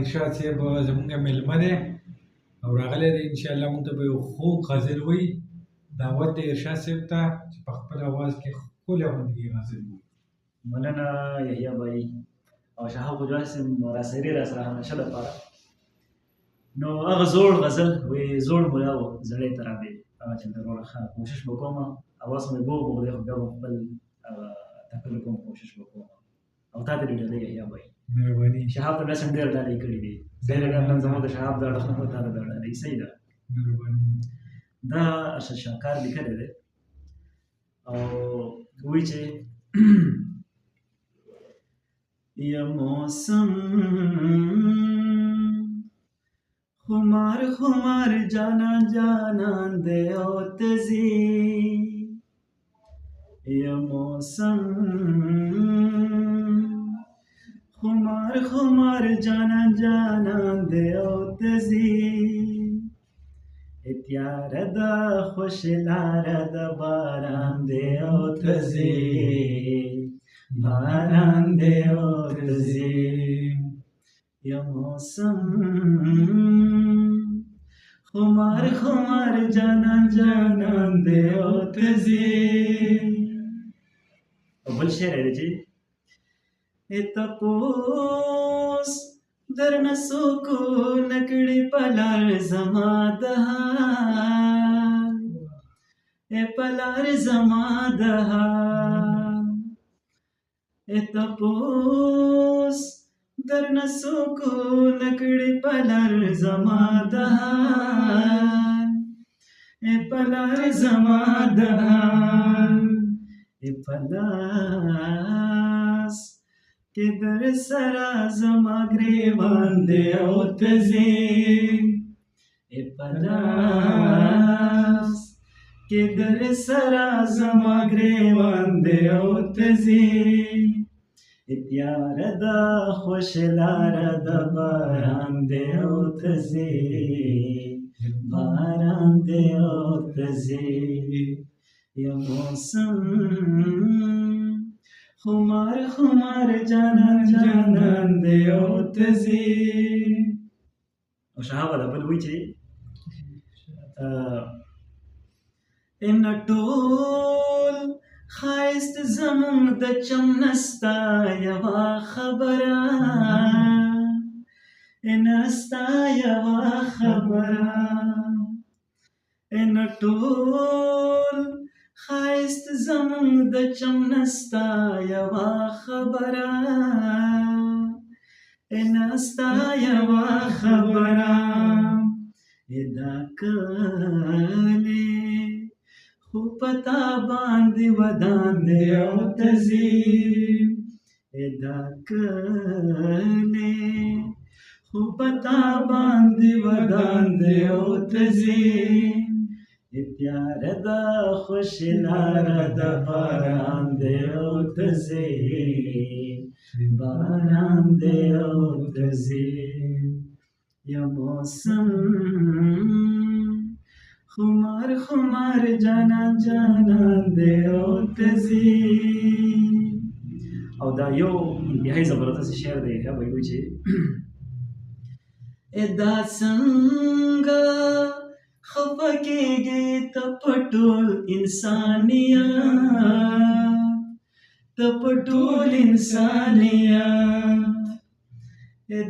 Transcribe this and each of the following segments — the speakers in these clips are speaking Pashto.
ارشاد صاحب زمونږ میلمه دی او راغلی دی انشاءالله موږ ته به یو خوږ غزل وایي. دعوت دی ارشاد صاحب ته چې په خپل اواز کې ښکلې غوندې غزل وایي. مننه یحیی بھائی او شهاب ګجار صاحب راسره همیشه لپاره. نو هغه زوړ غزل وایي زوړ ملا و زړې ترابې هغه چې دروړه ښه کوشش به کوم اواز مې بوغ بوغ دی خو بیا به خپل تکل کوم کوشش به کوم او تا ته دې ډالۍ یحیی بھائی مهرباني شهاب ته داسې ډېر ډالۍ کړي دي ډېر نن زموږ د شهاب د اړخ نه تا ته ډالۍ صحیح ده مهرباني. دا ارشد شاکار لیکلی دی او وایي چې یا موسم خمار خمار جانا جانان دے او تزی یا موسم خمار خمار جانا جانان دے او تزی اتیار دا خوش لار دا باران دے او تزی باران دے او تزی یا موسم خمار خمار جانان جانان دے او تزی. او بل شعر دی چې تپوس در نسو کو نکړي پلار زما د حال پلار زما د حال تپوس در نسو کو نکړي پلار زما د حال پلار زما د حال پلاس کې در سره زما ګریوان دی او تزي پلاس کې در سره زما ګریوان دی او تزي اتیار دا خوش لار دا باران دے او تزی باران دے او تزی یا موسم خمار خمار جانان جانان دے او تزی. او شهاب دا بل وی چې ان ټول خایست زمون د چم نستا یوا خبره نستا یوا خبره ان ټول خایست زمون د چم نستا یوا خبره نستا یوا خبره ادا کلی خو پتا باندې ودان دی او تزي ادا کلی خو پتا باندې ودان دی او تزي اتیار دا خوش لار دا باران دی او تزي باران دی او تزي یا موسم خمار خمار جانان جانان دے او تزی. او دا یو انتهایی زبردست شعر دی یا وایي چې دا څنګه خفه کېږي ته په ټول انسانیت ته په ټول انسانیت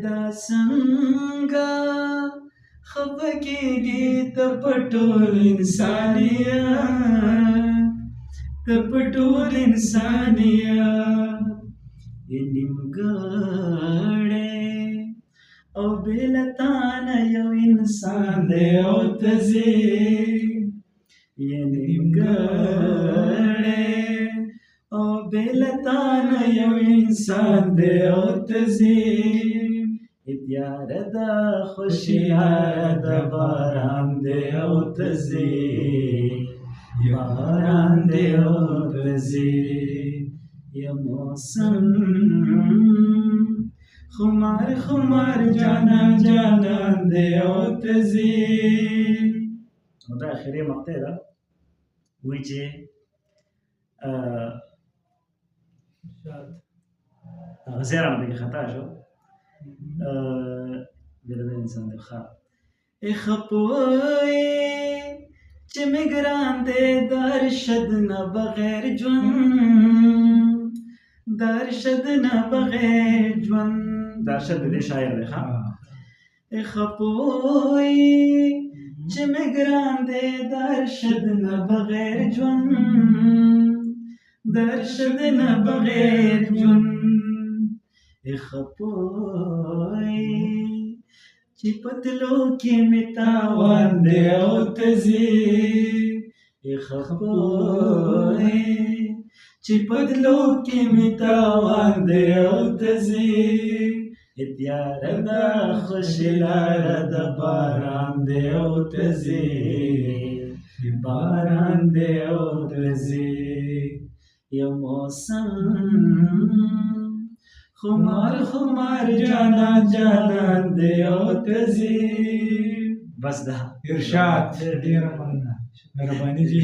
دا څنګه خفه کېږي ته په ټول انسانیت ته په ټول انسانیت نیمګړی او بې له تانه یو انسان دی او ته ځې نیمګړی او بې له تانه یو انسان دی او ته ځې اتیار دا خوشیار دا باران دی او تزی باران دی او تزی یا موسم خمار خمار جانان جانان دی او تزی. نو دا اخیری مقطع ده وایي چې غزیرم دیگه خطا شو انسان دی ښه خپوی چې مې ګران دی د ارشد نه بغیر ژوند د ارشد نه بغیر ژوند د ارشد د شاعر دی ښه خپوی چې مې ګران دی د ارشد نه بغیر ژوند د ارشد نه بغیر ژوند خپوی چې پتلو کې مې تاوان دی او تزي خپوی چې پتلو کې مې تاوان دی او تزي تیاره ده خوشي لاره ده باران دی او تزي باران دی او تزي یو موسم خمار خمار جانان جانان دی او تزي بس ده ارشاد ډیره مننه مهرباني جی